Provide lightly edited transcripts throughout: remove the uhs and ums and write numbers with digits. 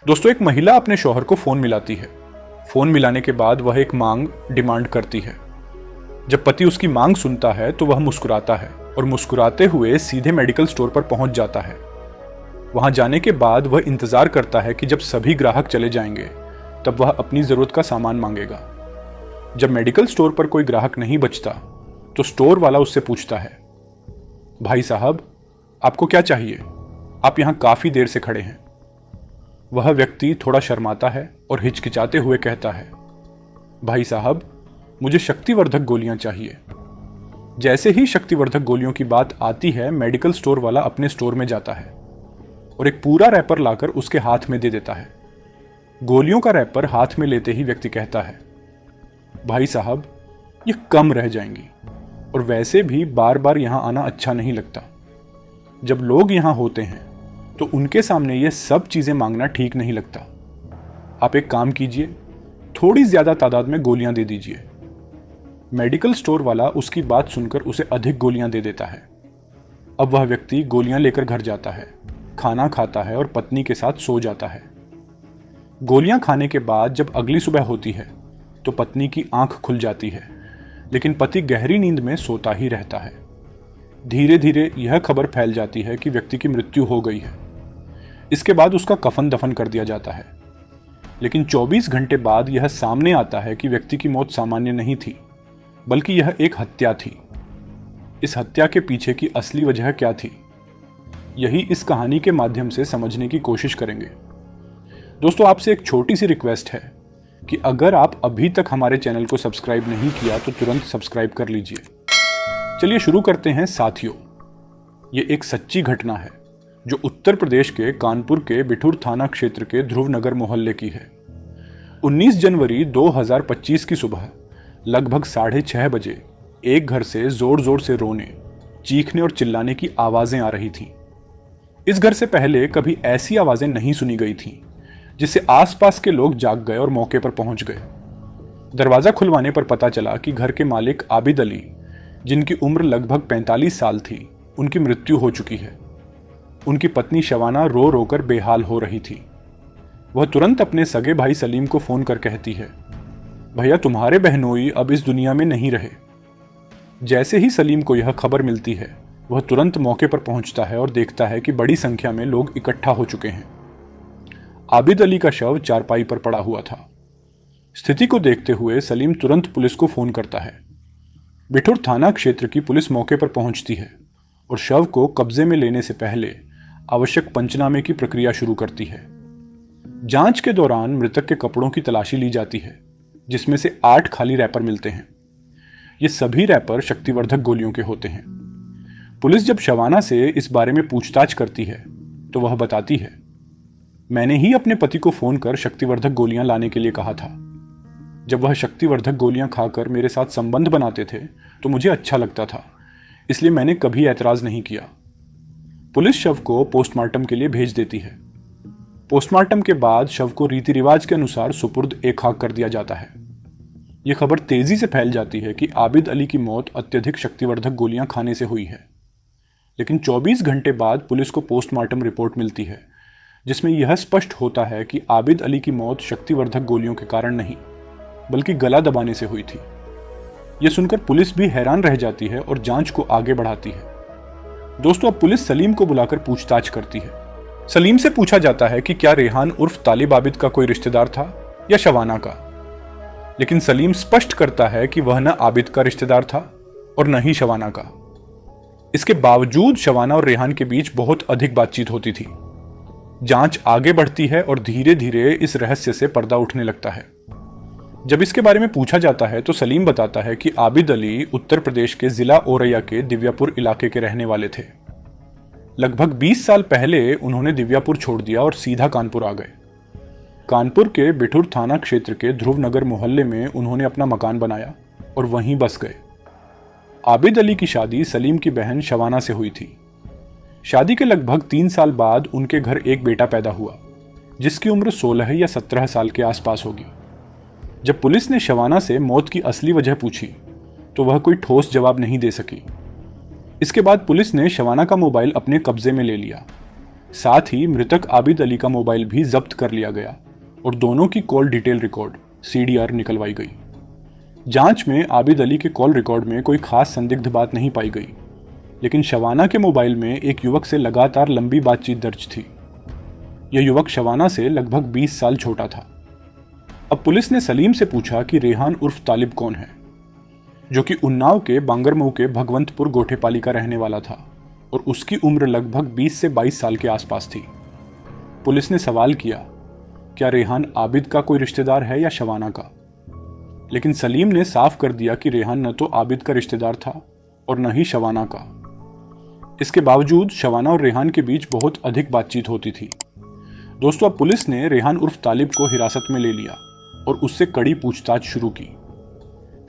दोस्तों, एक महिला अपने शौहर को फोन मिलाती है। फोन मिलाने के बाद वह एक मांग डिमांड करती है। जब पति उसकी मांग सुनता है तो वह मुस्कुराता है और मुस्कुराते हुए सीधे मेडिकल स्टोर पर पहुंच जाता है। वहां जाने के बाद वह इंतजार करता है कि जब सभी ग्राहक चले जाएंगे तब वह अपनी जरूरत का सामान मांगेगा। जब मेडिकल स्टोर पर कोई ग्राहक नहीं बचता तो स्टोर वाला उससे पूछता है, भाई साहब, आपको क्या चाहिए? आप यहां काफी देर से खड़े हैं। वह व्यक्ति थोड़ा शर्माता है और हिचकिचाते हुए कहता है, भाई साहब, मुझे शक्तिवर्धक गोलियां चाहिए। जैसे ही शक्तिवर्धक गोलियों की बात आती है, मेडिकल स्टोर वाला अपने स्टोर में जाता है और एक पूरा रैपर लाकर उसके हाथ में दे देता है। गोलियों का रैपर हाथ में लेते ही व्यक्ति कहता है, भाई साहब, ये कम रह जाएंगी और वैसे भी बार बार यहां आना अच्छा नहीं लगता। जब लोग यहां होते हैं तो उनके सामने ये सब चीजें मांगना ठीक नहीं लगता। आप एक काम कीजिए, थोड़ी ज्यादा तादाद में गोलियां दे दीजिए। मेडिकल स्टोर वाला उसकी बात सुनकर उसे अधिक गोलियां दे देता है। अब वह व्यक्ति गोलियां लेकर घर जाता है, खाना खाता है और पत्नी के साथ सो जाता है। गोलियां खाने के बाद जब अगली सुबह होती है तो पत्नी की आंख खुल जाती है, लेकिन पति गहरी नींद में सोता ही रहता है। धीरे धीरे यह खबर फैल जाती है कि व्यक्ति की मृत्यु हो गई है। इसके बाद उसका कफन दफन कर दिया जाता है, लेकिन 24 घंटे बाद यह सामने आता है कि व्यक्ति की मौत सामान्य नहीं थी, बल्कि यह एक हत्या थी। इस हत्या के पीछे की असली वजह क्या थी, यही इस कहानी के माध्यम से समझने की कोशिश करेंगे। दोस्तों, आपसे एक छोटी सी रिक्वेस्ट है कि अगर आप अभी तक हमारे चैनल को सब्सक्राइब नहीं किया तो तुरंत सब्सक्राइब कर लीजिए। चलिए शुरू करते हैं साथियों। ये एक सच्ची घटना है जो उत्तर प्रदेश के कानपुर के बिठूर थाना क्षेत्र के ध्रुवनगर मोहल्ले की है। 19 जनवरी 2025 की सुबह लगभग 6:30 बजे एक घर से जोर जोर से रोने, चीखने और चिल्लाने की आवाजें आ रही थीं। इस घर से पहले कभी ऐसी आवाजें नहीं सुनी गई थीं, जिससे आसपास के लोग जाग गए और मौके पर पहुंच गए। दरवाजा खुलवाने पर पता चला कि घर के मालिक आबिद अली, जिनकी उम्र लगभग 45 साल थी, उनकी मृत्यु हो चुकी है। उनकी पत्नी शवाना रो रो कर बेहाल हो रही थी। वह तुरंत अपने सगे भाई सलीम को फोन कर कहती है, भैया, तुम्हारे बहनोई अब इस दुनिया में नहीं रहे। जैसे ही सलीम को यह खबर मिलती है, वह तुरंत मौके पर पहुंचता है और देखता है कि बड़ी संख्या में लोग इकट्ठा हो चुके हैं। आबिद अली का शव चारपाई पर पड़ा हुआ था। स्थिति को देखते हुए सलीम तुरंत पुलिस को फोन करता है। बिठूर थाना क्षेत्र की पुलिस मौके पर पहुंचती है और शव को कब्जे में लेने से पहले आवश्यक पंचनामे की प्रक्रिया शुरू करती है। जांच के दौरान मृतक के कपड़ों की तलाशी ली जाती है, जिसमें से 8 खाली रैपर मिलते हैं। ये सभी रैपर शक्तिवर्धक गोलियों के होते हैं। पुलिस जब शवाना से इस बारे में पूछताछ करती है तो वह बताती है, मैंने ही अपने पति को फोन कर शक्तिवर्धक गोलियां लाने के लिए कहा था। जब वह शक्तिवर्धक गोलियां खाकर मेरे साथ संबंध बनाते थे तो मुझे अच्छा लगता था, इसलिए मैंने कभी ऐतराज नहीं किया। पुलिस शव को पोस्टमार्टम के लिए भेज देती है। पोस्टमार्टम के बाद शव को रीति रिवाज के अनुसार सुपुर्द ए खाक कर दिया जाता है। यह खबर तेजी से फैल जाती है कि आबिद अली की मौत अत्यधिक शक्तिवर्धक गोलियां खाने से हुई है। लेकिन 24 घंटे बाद पुलिस को पोस्टमार्टम रिपोर्ट मिलती है, जिसमें यह स्पष्ट होता है कि आबिद अली की मौत शक्तिवर्धक गोलियों के कारण नहीं, बल्कि गला दबाने से हुई थी। यह सुनकर पुलिस भी हैरान रह जाती है और जांच को आगे बढ़ाती है। दोस्तों, अब पुलिस सलीम को बुलाकर पूछताछ करती है। सलीम से पूछा जाता है कि क्या रेहान उर्फ तालिब आबिद का कोई रिश्तेदार था या शवाना का, लेकिन सलीम स्पष्ट करता है कि वह न आबिद का रिश्तेदार था और न ही शवाना का। इसके बावजूद शवाना और रेहान के बीच बहुत अधिक बातचीत होती थी। जांच आगे बढ़ती है और धीरे धीरे इस रहस्य से पर्दा उठने लगता है। जब इसके बारे में पूछा जाता है तो सलीम बताता है कि आबिद अली उत्तर प्रदेश के जिला औरैया के दिव्यापुर इलाके के रहने वाले थे। लगभग 20 साल पहले उन्होंने दिव्यापुर छोड़ दिया और सीधा कानपुर आ गए। कानपुर के बिठूर थाना क्षेत्र के ध्रुवनगर मोहल्ले में उन्होंने अपना मकान बनाया और वहीं बस गए। आबिद अली की शादी सलीम की बहन शवाना से हुई थी। शादी के लगभग 3 साल बाद उनके घर एक बेटा पैदा हुआ, जिसकी उम्र 16 या 17 साल के आसपास होगी। जब पुलिस ने शवाना से मौत की असली वजह पूछी तो वह कोई ठोस जवाब नहीं दे सकी। इसके बाद पुलिस ने शवाना का मोबाइल अपने कब्जे में ले लिया। साथ ही मृतक आबिद अली का मोबाइल भी जब्त कर लिया गया और दोनों की कॉल डिटेल रिकॉर्ड CDR निकलवाई गई। जांच में आबिद अली के कॉल रिकॉर्ड में कोई खास संदिग्ध बात नहीं पाई गई, लेकिन शवाना के मोबाइल में एक युवक से लगातार लंबी बातचीत दर्ज थी। यह युवक शवाना से लगभग 20 साल छोटा था। अब पुलिस ने सलीम से पूछा कि रेहान उर्फ तालिब कौन है, जो कि उन्नाव के बांगरमऊ के भगवंतपुर गोठेपाली का रहने वाला था और उसकी उम्र लगभग 20 से 22 साल के आसपास थी। पुलिस ने सवाल किया, क्या रेहान आबिद का कोई रिश्तेदार है या शवाना का? लेकिन सलीम ने साफ कर दिया कि रेहान न तो आबिद का रिश्तेदार था और न ही शवाना का। इसके बावजूद शवाना और रेहान के बीच बहुत अधिक बातचीत होती थी। दोस्तों, अब पुलिस ने रेहान उर्फ तालिब को हिरासत में ले लिया और उससे कड़ी पूछताछ शुरू की।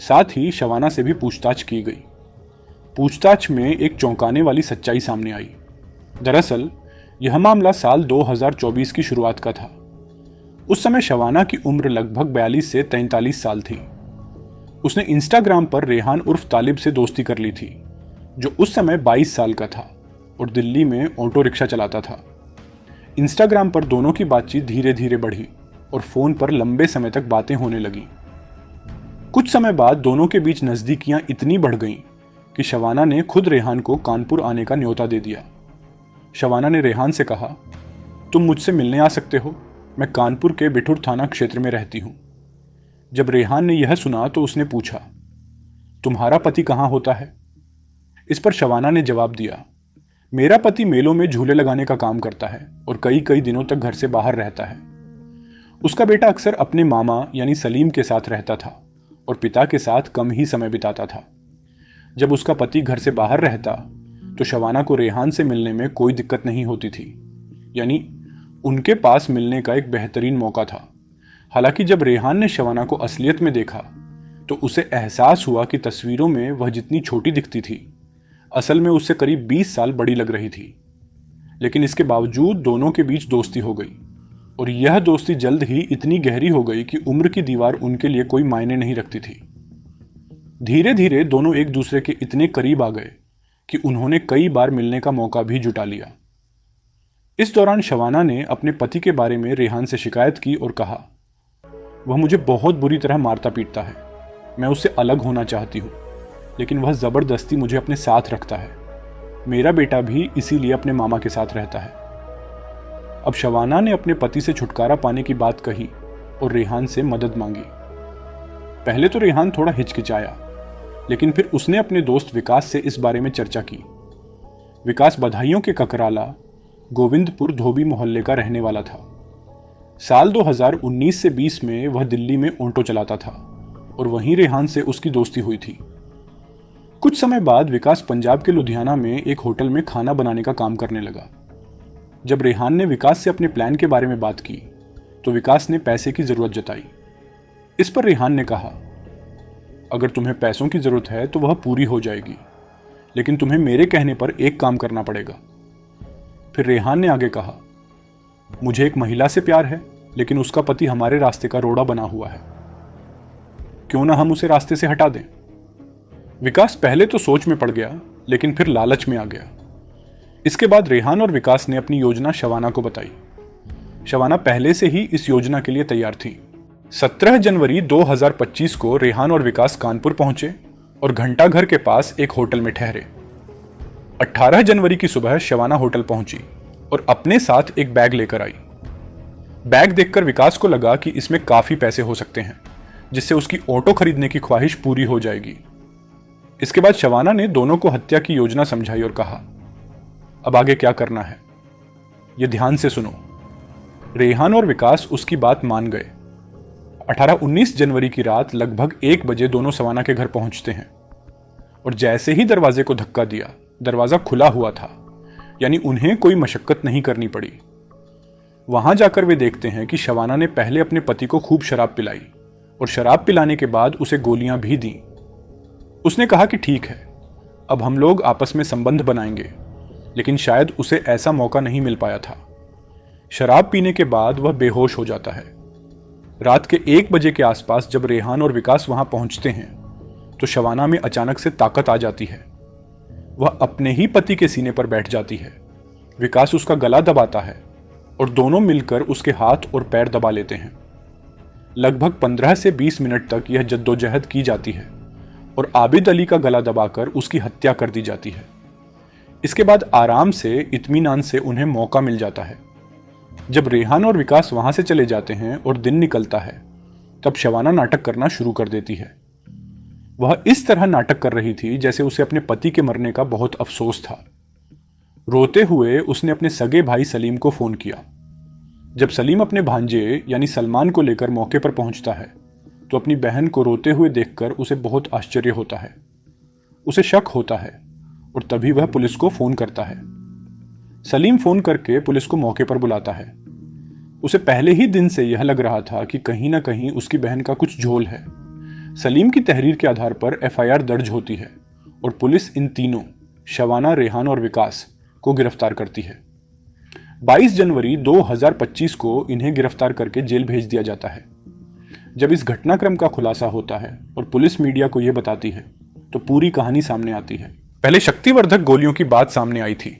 साथ ही शवाना से भी पूछताछ की गई। पूछताछ में एक चौंकाने वाली सच्चाई सामने आई। दरअसल यह मामला साल 2024 की शुरुआत का था। उस समय शवाना की उम्र लगभग 42 से 43 साल थी। उसने इंस्टाग्राम पर रेहान उर्फ तालिब से दोस्ती कर ली थी, जो उस समय 22 साल का था और दिल्ली में ऑटो रिक्शा चलाता था। इंस्टाग्राम पर दोनों की बातचीत धीरे धीरे बढ़ी और फोन पर लंबे समय तक बातें होने लगी। कुछ समय बाद दोनों के बीच नजदीकियां इतनी बढ़ गईं कि शवाना ने खुद रेहान को कानपुर आने का न्योता दे दिया। शवाना ने रेहान से कहा, तुम मुझसे मिलने आ सकते हो, मैं कानपुर के बिठुर थाना क्षेत्र में रहती हूं। जब रेहान ने यह सुना तो उसने पूछा, तुम्हारा पति कहां होता है? इस पर शवाना ने जवाब दिया, मेरा पति मेलों में झूले लगाने का काम करता है और कई कई दिनों तक घर से बाहर रहता है। उसका बेटा अक्सर अपने मामा यानी सलीम के साथ रहता था और पिता के साथ कम ही समय बिताता था। जब उसका पति घर से बाहर रहता तो शवाना को रेहान से मिलने में कोई दिक्कत नहीं होती थी, यानी उनके पास मिलने का एक बेहतरीन मौका था। हालांकि जब रेहान ने शवाना को असलियत में देखा तो उसे एहसास हुआ कि तस्वीरों में वह जितनी छोटी दिखती थी, असल में उससे करीब 20 साल बड़ी लग रही थी। लेकिन इसके बावजूद दोनों के बीच दोस्ती हो गई और यह दोस्ती जल्द ही इतनी गहरी हो गई कि उम्र की दीवार उनके लिए कोई मायने नहीं रखती थी। धीरे धीरे दोनों एक दूसरे के इतने करीब आ गए कि उन्होंने कई बार मिलने का मौका भी जुटा लिया। इस दौरान शवाना ने अपने पति के बारे में रेहान से शिकायत की और कहा, वह मुझे बहुत बुरी तरह मारता पीटता है, मैं उससे अलग होना चाहती हूँ, लेकिन वह जबरदस्ती मुझे अपने साथ रखता है। मेरा बेटा भी इसीलिए अपने मामा के साथ रहता है। अब शवाना ने अपने पति से छुटकारा पाने की बात कही और रेहान से मदद मांगी। पहले तो रेहान थोड़ा हिचकिचाया, लेकिन फिर उसने अपने दोस्त विकास से इस बारे में चर्चा की। विकास बधाइयों के ककराला गोविंदपुर धोबी मोहल्ले का रहने वाला था। साल 2019 से 20 में वह दिल्ली में ऑटो चलाता था और वहीं रेहान से उसकी दोस्ती हुई थी। कुछ समय बाद विकास पंजाब के लुधियाना में एक होटल में खाना बनाने का काम करने लगा। जब रेहान ने विकास से अपने प्लान के बारे में बात की तो विकास ने पैसे की जरूरत जताई। इस पर रेहान ने कहा, अगर तुम्हें पैसों की जरूरत है तो वह पूरी हो जाएगी, लेकिन तुम्हें मेरे कहने पर एक काम करना पड़ेगा। फिर रेहान ने आगे कहा, मुझे एक महिला से प्यार है, लेकिन उसका पति हमारे रास्ते का रोड़ा बना हुआ है, क्यों ना हम उसे रास्ते से हटा दें। विकास पहले तो सोच में पड़ गया, लेकिन फिर लालच में आ गया। इसके बाद रेहान और विकास ने अपनी योजना शवाना को बताई। शवाना पहले से ही इस योजना के लिए तैयार थी। 17 जनवरी 2025 को रेहान और विकास कानपुर पहुंचे और घंटाघर के पास एक होटल में ठहरे। 18 जनवरी की सुबह शवाना होटल पहुंची और अपने साथ एक बैग लेकर आई। बैग देखकर विकास को लगा कि इसमें काफी पैसे हो सकते हैं, जिससे उसकी ऑटो खरीदने की ख्वाहिश पूरी हो जाएगी। इसके बाद शवाना ने दोनों को हत्या की योजना समझाई और कहा, अब आगे क्या करना है, यह ध्यान से सुनो। रेहान और विकास उसकी बात मान गए। 18-19 जनवरी की रात लगभग 1 बजे दोनों शवाना के घर पहुंचते हैं और जैसे ही दरवाजे को धक्का दिया, दरवाजा खुला हुआ था, यानी उन्हें कोई मशक्कत नहीं करनी पड़ी। वहां जाकर वे देखते हैं कि शवाना ने पहले अपने पति को खूब शराब पिलाई और शराब पिलाने के बाद उसे गोलियां भी दी। उसने कहा कि ठीक है, अब हम लोग आपस में संबंध बनाएंगे, लेकिन शायद उसे ऐसा मौका नहीं मिल पाया था। शराब पीने के बाद वह बेहोश हो जाता है। रात के 1 बजे के आसपास जब रेहान और विकास वहां पहुंचते हैं तो शवाना में अचानक से ताकत आ जाती है। वह अपने ही पति के सीने पर बैठ जाती है विकास उसका गला दबाता है और दोनों मिलकर उसके हाथ और पैर दबा लेते हैं। लगभग 15 से 20 मिनट तक यह जद्दोजहद की जाती है और आबिद अली का गला दबाकर उसकी हत्या कर दी जाती है। इसके बाद आराम से इत्मीनान से उन्हें मौका मिल जाता है। जब रेहान और विकास वहां से चले जाते हैं और दिन निकलता है, तब शबाना नाटक करना शुरू कर देती है। वह इस तरह नाटक कर रही थी जैसे उसे अपने पति के मरने का बहुत अफसोस था। रोते हुए उसने अपने सगे भाई सलीम को फोन किया। जब सलीम अपने भांजे यानी सलमान को लेकर मौके पर पहुंचता है, तो अपनी बहन को रोते हुए देखकर उसे बहुत आश्चर्य होता है। उसे शक होता है और तभी वह पुलिस को फोन करता है। सलीम फोन करके पुलिस को मौके पर बुलाता है। उसे पहले ही दिन से यह लग रहा था कि कहीं ना कहीं उसकी बहन का कुछ झोल है। सलीम की तहरीर के आधार पर एफआईआर दर्ज होती है और पुलिस इन तीनों शबाना, रेहान और विकास को गिरफ्तार करती है। 22 जनवरी 2025 को इन्हें गिरफ्तार करके जेल भेज दिया जाता है। जब इस घटनाक्रम का खुलासा होता है और पुलिस मीडिया को यह बताती है, तो पूरी कहानी सामने आती है। पहले शक्तिवर्धक गोलियों की बात सामने आई थी,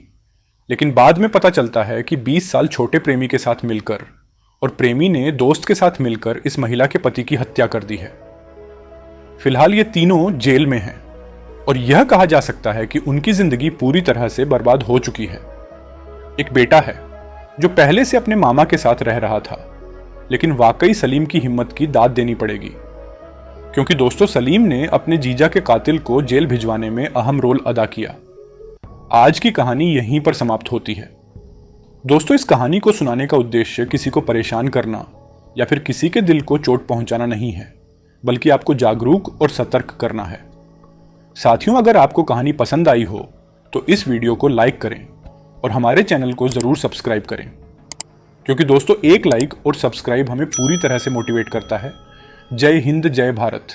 लेकिन बाद में पता चलता है कि 20 साल छोटे प्रेमी के साथ मिलकर और प्रेमी ने दोस्त के साथ मिलकर इस महिला के पति की हत्या कर दी है। फिलहाल ये तीनों जेल में हैं और यह कहा जा सकता है कि उनकी जिंदगी पूरी तरह से बर्बाद हो चुकी है। एक बेटा है जो पहले से अपने मामा के साथ रह रहा था, लेकिन वाकई सलीम की हिम्मत की दाद देनी पड़ेगी, क्योंकि दोस्तों सलीम ने अपने जीजा के कातिल को जेल भिजवाने में अहम रोल अदा किया। आज की कहानी यहीं पर समाप्त होती है। दोस्तों, इस कहानी को सुनाने का उद्देश्य किसी को परेशान करना या फिर किसी के दिल को चोट पहुंचाना नहीं है, बल्कि आपको जागरूक और सतर्क करना है। साथियों, अगर आपको कहानी पसंद आई हो तो इस वीडियो को लाइक करें और हमारे चैनल को जरूर सब्सक्राइब करें, क्योंकि दोस्तों एक लाइक और सब्सक्राइब हमें पूरी तरह से मोटिवेट करता है। जय हिंद, जय भारत।